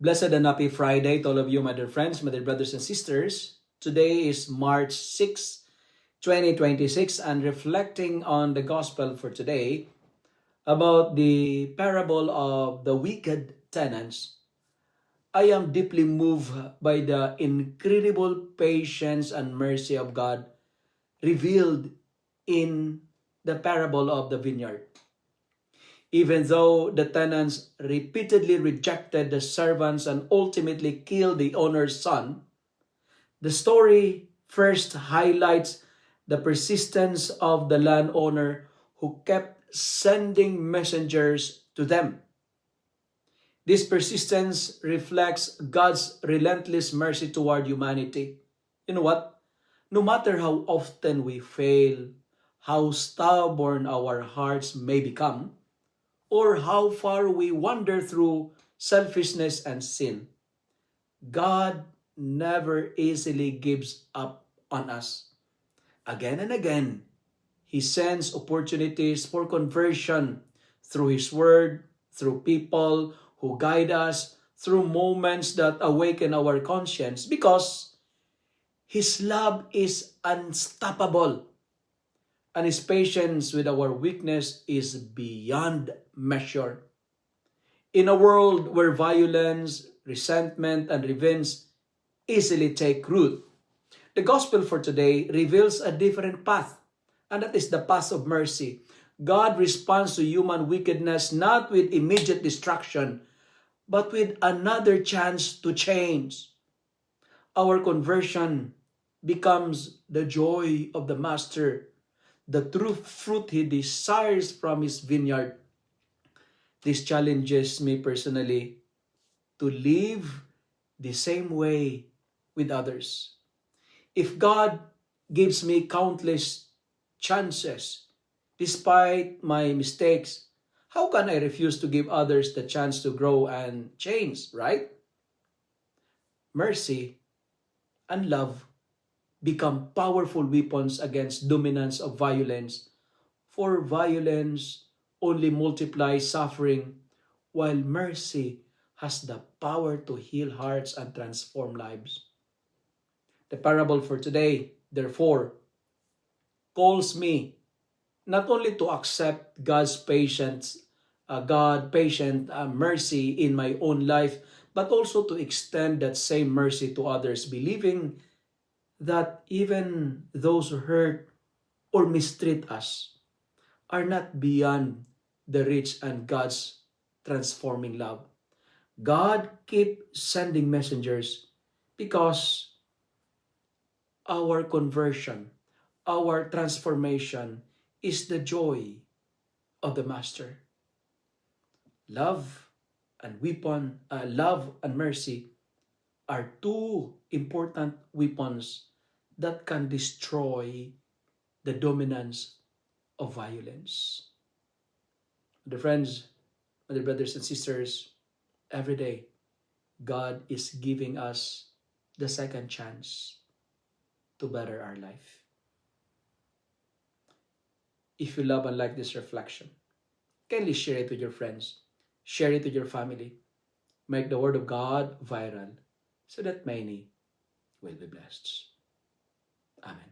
Blessed and happy Friday to all of you, my dear friends, my dear brothers and sisters. Today is March 6, 2026, and reflecting on the gospel for today about the parable of the wicked tenants. I am deeply moved by the incredible patience and mercy of God revealed in the parable of the vineyard. Even though the tenants repeatedly rejected the servants and ultimately killed the owner's son, the story first highlights the persistence of the landowner who kept sending messengers to them. This persistence reflects God's relentless mercy toward humanity. You know what? No matter how often we fail, how stubborn our hearts may become, or how far we wander through selfishness and sin, God never easily gives up on us. Again and again, He sends opportunities for conversion through His Word, through people who guide us, through moments that awaken our conscience, because His love is unstoppable and His patience with our weakness is beyond measure. In a world where violence, resentment, and revenge easily take root, the gospel for today reveals a different path, and that is the path of mercy. God responds to human wickedness not with immediate destruction, but with another chance to change. Our conversion becomes the joy of the Master, the true fruit He desires from His vineyard. This challenges me personally to live the same way with others. If God gives me countless chances, despite my mistakes, how can I refuse to give others the chance to grow and change, right? Mercy and love become powerful weapons against dominance of violence, for violence only multiplies suffering, while mercy has the power to heal hearts and transform lives. The parable for today, therefore, calls me not only to accept God's patient mercy in my own life, but also to extend that same mercy to others, believing that even those who hurt or mistreat us are not beyond the reach and God's transforming love. God keeps sending messengers because our conversion, our transformation is the joy of the Master. Love love and mercy are two important weapons that can destroy the dominance of violence. Dear friends, dear brothers and sisters, every day, God is giving us the second chance to better our life. If you love and like this reflection, kindly share it with your friends, share it with your family, make the Word of God viral so that many will be blessed. Amen.